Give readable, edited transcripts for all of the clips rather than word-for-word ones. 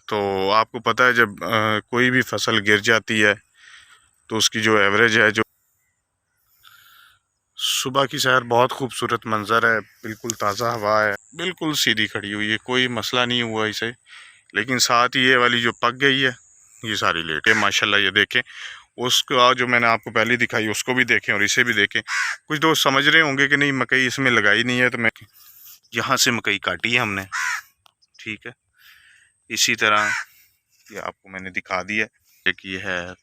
तो आपको पता है जब कोई भी फसल गिर जाती है तो उसकी जो एवरेज है, जो सुबह की सैर बहुत खूबसूरत मंजर है, बिल्कुल ताज़ा हवा है, बिल्कुल सीधी खड़ी हुई है, कोई मसला नहीं हुआ इसे। लेकिन साथ ही ये वाली जो पक गई है ये सारी लेट है माशाल्लाह। ये देखें, उसका जो मैंने आपको पहले दिखाई उसको भी देखें और इसे भी देखें। कुछ दोस्त समझ रहे होंगे कि नहीं मकई इसमें लगाई नहीं है, तो मैं यहाँ से मकई काटी है हमने, ठीक है। इसी तरह ये आपको मैंने दिखा दिया एक ये है।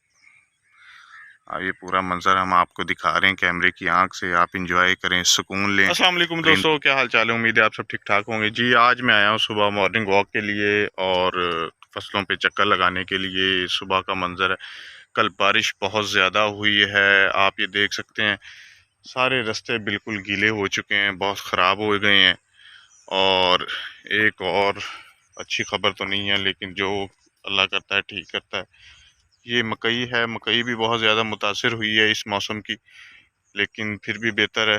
अब ये पूरा मंजर हम आपको दिखा रहे हैं कैमरे की आंख से, आप इंजॉय करें, सुकून लें। अस्सलाम वालेकुम दोस्तों, क्या हाल चाल है? उम्मीद है आप सब ठीक ठाक होंगे। जी आज मैं आया हूँ सुबह मॉर्निंग वॉक के लिए और फसलों पे चक्कर लगाने के लिए। सुबह का मंजर है, कल बारिश बहुत ज़्यादा हुई है, आप ये देख सकते हैं सारे रास्ते बिल्कुल गीले हो चुके हैं, बहुत ख़राब हो गए हैं। और एक और अच्छी खबर तो नहीं है, लेकिन जो अल्लाह करता है ठीक करता है। ये मकई है, मकई भी बहुत ज़्यादा मुतासिर हुई है इस मौसम की, लेकिन फिर भी बेहतर है।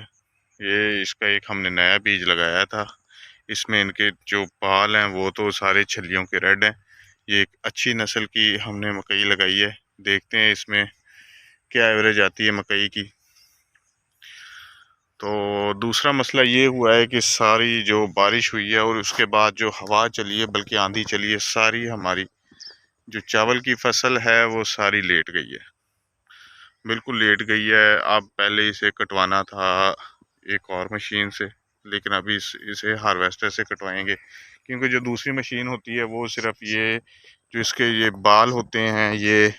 ये इसका एक हमने नया बीज लगाया था, इसमें इनके जो बाल हैं वो तो सारे छलियों के रेड हैं। ये एक अच्छी नस्ल की हमने मकई लगाई है, देखते हैं इसमें क्या एवरेज आती है मकई की। तो दूसरा मसला ये हुआ है कि सारी जो बारिश हुई है और उसके बाद जो हवा चली है, बल्कि आंधी चली है, सारी हमारी जो चावल की फसल है वो सारी लेट गई है, बिल्कुल लेट गई है। अब पहले इसे कटवाना था एक और मशीन से, लेकिन अभी इसे हार्वेस्टर से कटवाएंगे, क्योंकि जो दूसरी मशीन होती है वो सिर्फ ये जो इसके ये बाल होते हैं ये,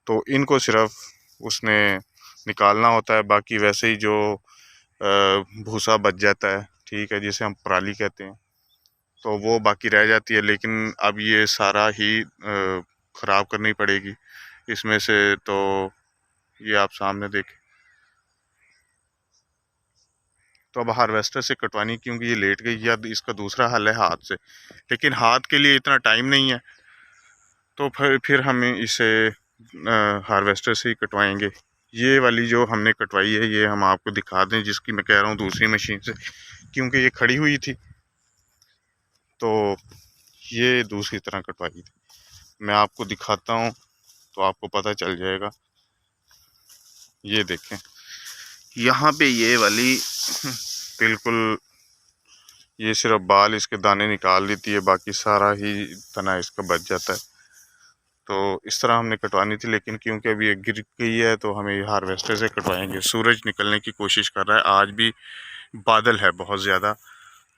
तो इनको सिर्फ उसने निकालना होता है, बाकी वैसे ही जो भूसा बच जाता है, ठीक है, जिसे हम पराली कहते हैं, तो वो बाकी रह जाती है। लेकिन अब ये सारा ही ख़राब करनी पड़ेगी इसमें से। तो ये आप सामने देखें, तो अब हार्वेस्टर से कटवानी, क्योंकि ये लेट गई है। अब इसका दूसरा हल है हाथ से, लेकिन हाथ के लिए इतना टाइम नहीं है, तो फिर हमें इसे हार्वेस्टर से ही कटवाएंगे। ये वाली जो हमने कटवाई है ये हम आपको दिखा दें, जिसकी मैं कह रहा हूँ दूसरी मशीन से, क्योंकि ये खड़ी हुई थी तो ये दूसरी तरह कटवाई थी। मैं आपको दिखाता हूँ तो आपको पता चल जाएगा। ये देखें, यहाँ पे ये वाली बिल्कुल ये सिर्फ बाल इसके दाने निकाल देती है, बाकी सारा ही तना इसका बच जाता है। तो इस तरह हमने कटवानी थी, लेकिन क्योंकि अभी ये गिर गई है तो हमें ये हार्वेस्टर से कटवाएंगे। सूरज निकलने की कोशिश कर रहा है, आज भी बादल है बहुत ज़्यादा,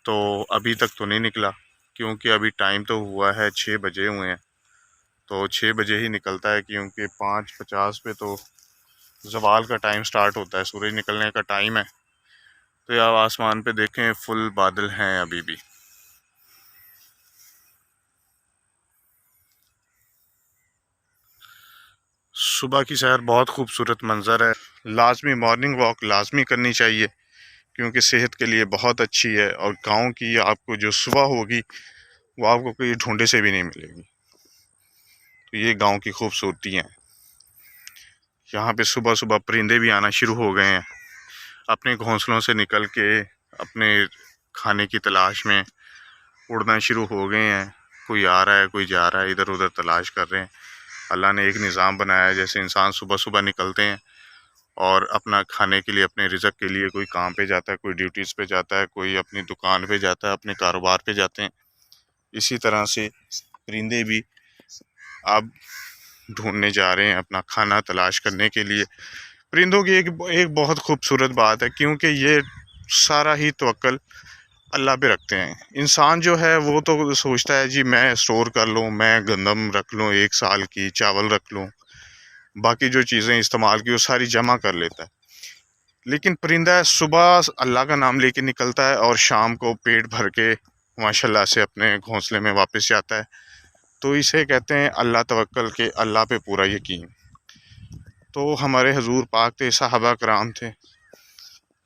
तो अभी तक तो नहीं निकला, क्योंकि अभी टाइम तो हुआ है 6 बजे हुए हैं, तो 6 बजे ही निकलता है, क्योंकि 5:50 पे तो ज़वाल का टाइम स्टार्ट होता है, सूरज निकलने का टाइम है। तो आप आसमान पे देखें, फुल बादल हैं अभी भी। सुबह की सैर बहुत खूबसूरत मंजर है, लाजमी मॉर्निंग वॉक लाजमी करनी चाहिए, क्योंकि सेहत के लिए बहुत अच्छी है। और गांव की आपको जो सुबह होगी वो आपको कोई ढूंढे से भी नहीं मिलेगी। तो ये गांव की खूबसूरती है। यहाँ पे सुबह सुबह परिंदे भी आना शुरू हो गए हैं, अपने घोंसलों से निकल के अपने खाने की तलाश में उड़ना शुरू हो गए हैं। कोई आ रहा है, कोई जा रहा है, इधर उधर तलाश कर रहे हैं। अल्लाह ने एक निज़ाम बनाया है, जैसे इंसान सुबह सुबह निकलते हैं और अपना खाने के लिए, अपने रिज़्क़ के लिए कोई काम पे जाता है, कोई ड्यूटीज़ पे जाता है, कोई अपनी दुकान पे जाता है, अपने कारोबार पे जाते हैं। इसी तरह से परिंदे भी अब ढूंढने जा रहे हैं अपना खाना तलाश करने के लिए। परिंदों की एक बहुत खूबसूरत बात है, क्योंकि ये सारा ही तवक्ल अल्लाह पे रखते हैं। इंसान जो है वो तो सोचता है जी मैं स्टोर कर लूँ, मैं गंदम रख लूँ 1 साल की, चावल रख लूँ, बाकी जो चीज़ें इस्तेमाल की वो सारी जमा कर लेता है। लेकिन परिंदा सुबह अल्लाह का नाम लेके निकलता है और शाम को पेट भर के माशाल्लाह से अपने घोंसले में वापस जाता है। तो इसे कहते हैं अल्लाह तवक्ल के, अल्लाह पे पूरा यकीन। तो हमारे हुजूर पाक थे, सहाबा कराम थे,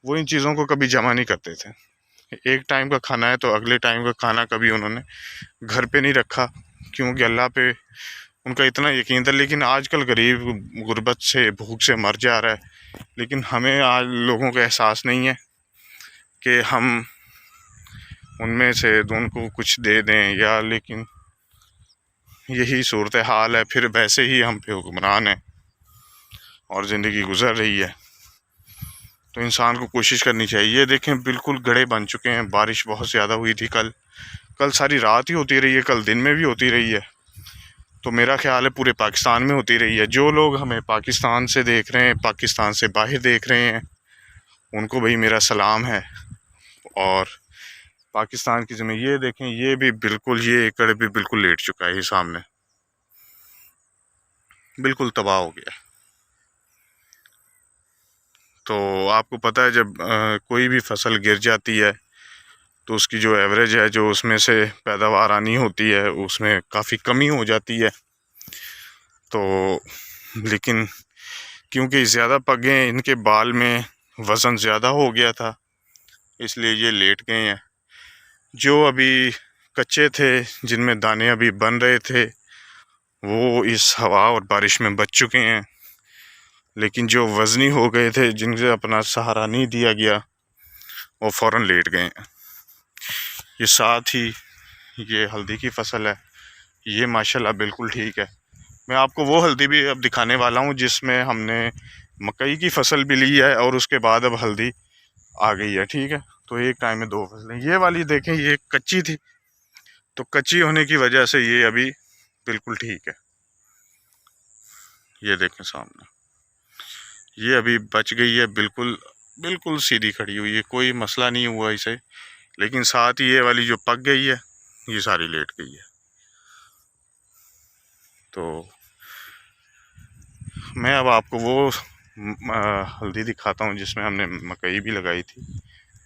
वो इन चीज़ों को कभी जमा नहीं करते थे। एक टाइम का खाना है तो अगले टाइम का खाना कभी उन्होंने घर पे नहीं रखा, क्योंकि अल्लाह पे उनका इतना यकीन था। लेकिन आजकल गरीब गुर्बत से, भूख से मर जा रहा है, लेकिन हमें आज लोगों को एहसास नहीं है कि हम उनमें से उनको कुछ दे दें या, लेकिन यही सूरत हाल है, फिर वैसे ही हम पे हुक्मरान है और ज़िंदगी गुजर रही है। तो इंसान को कोशिश करनी चाहिए। ये देखें बिल्कुल गड्ढे बन चुके हैं, बारिश बहुत ज़्यादा हुई थी कल सारी रात ही होती रही है, कल दिन में भी होती रही है। तो मेरा ख्याल है पूरे पाकिस्तान में होती रही है। जो लोग हमें पाकिस्तान से देख रहे हैं, पाकिस्तान से बाहर देख रहे हैं, उनको भाई मेरा सलाम है। और पाकिस्तान की ज़मीन ये देखें, ये भी बिल्कुल, ये एकड़ भी बिल्कुल लेट चुका है, ये सामने बिल्कुल तबाह हो गया। तो आपको पता है जब कोई भी फसल गिर जाती है तो उसकी जो एवरेज है, जो उसमें से पैदावार आनी होती है, उसमें काफ़ी कमी हो जाती है। तो लेकिन क्योंकि ज़्यादा पक गए हैं, इनके बाल में वज़न ज़्यादा हो गया था, इसलिए ये लेट गए हैं। जो अभी कच्चे थे, जिनमें दाने अभी बन रहे थे, वो इस हवा और बारिश में बच चुके हैं। लेकिन जो वज़नी हो गए थे, जिनसे अपना सहारा नहीं दिया गया, वो फ़ौरन लेट गए हैं। ये साथ ही ये हल्दी की फसल है, ये माशाल्लाह बिल्कुल ठीक है। मैं आपको वो हल्दी भी अब दिखाने वाला हूँ जिसमें हमने मकई की फसल भी ली है और उसके बाद अब हल्दी आ गई है, ठीक है। तो एक टाइम में दो फसलें। ये वाली देखें, ये कच्ची थी, तो कच्ची होने की वजह से ये अभी बिल्कुल ठीक है। ये देखें सामने, ये अभी बच गई है, बिल्कुल बिल्कुल सीधी खड़ी हुई है, कोई मसला नहीं हुआ इसे। लेकिन साथ ही ये वाली जो पक गई है, ये सारी लेट गई है। तो मैं अब आपको वो हल्दी दिखाता हूँ जिसमें हमने मकई भी लगाई थी,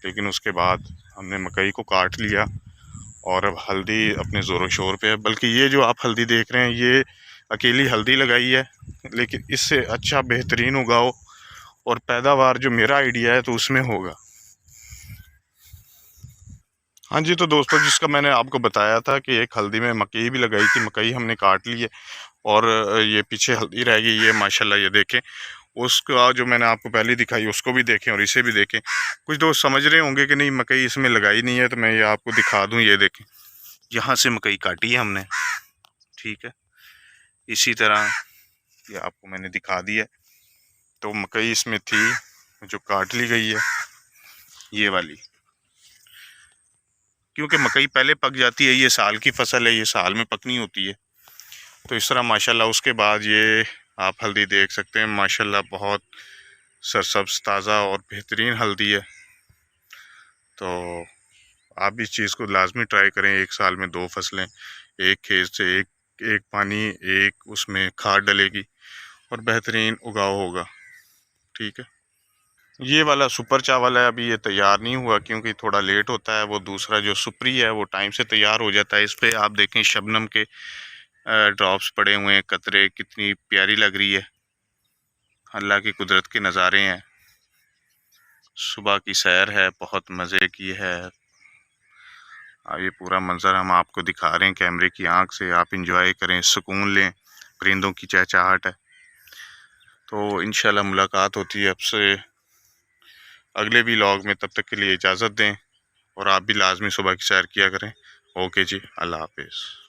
लेकिन उसके बाद हमने मकई को काट लिया और अब हल्दी अपने ज़ोरों शोर पे है। बल्कि ये जो आप हल्दी देख रहे हैं, ये अकेली हल्दी लगाई है, लेकिन इससे अच्छा बेहतरीन उगाओ और पैदावार जो मेरा आइडिया है तो उसमें होगा। हाँ जी, तो दोस्तों, जिसका मैंने आपको बताया था कि एक हल्दी में मकई भी लगाई थी, मकई हमने काट ली है और ये पीछे हल्दी रह गई है माशाल्लाह। ये देखें, उसका जो मैंने आपको पहले दिखाई उसको भी देखें और इसे भी देखें। कुछ दोस्त समझ रहे होंगे कि नहीं मकई इसमें लगाई नहीं है, तो मैं ये आपको दिखा दूं। ये देखें, यहाँ से मकई काटी है हमने, ठीक है। इसी तरह ये आपको मैंने दिखा दिया। तो मकई इसमें थी जो काट ली गई है, ये वाली। क्योंकि मकई पहले पक जाती है, ये साल की फसल है, ये साल में पकनी होती है। तो इस तरह माशाल्लाह उसके बाद ये आप हल्दी देख सकते हैं, माशाल्लाह बहुत सरसब्ज़ ताज़ा और बेहतरीन हल्दी है। तो आप भी इस चीज़ को लाजमी ट्राई करें। एक साल में दो फसलें, एक खेत से एक एक पानी, एक उसमें खाद डलेगी और बेहतरीन उगाव होगा, ठीक है। ये वाला सुपर चावल है, अभी ये तैयार नहीं हुआ क्योंकि थोड़ा लेट होता है। वो दूसरा जो सुपरी है वो टाइम से तैयार हो जाता है। इस पर आप देखें शबनम के ड्रॉप्स पड़े हुए हैं, कतरे, कितनी प्यारी लग रही है। अल्लाह की कुदरत के नज़ारे हैं। सुबह की सैर है, बहुत मज़े की है। ये पूरा मंज़र हम आपको दिखा रहे हैं कैमरे की आंख से। आप इंजॉय करें, सुकून लें। परिंदों की चहचहाहट है। तो इंशाल्लाह मुलाकात होती है आपसे अगले व्लॉग में। तब तक के लिए इजाज़त दें और आप भी लाजमी सुबह की सैर किया करें। ओके जी, अल्लाह हाफिज़।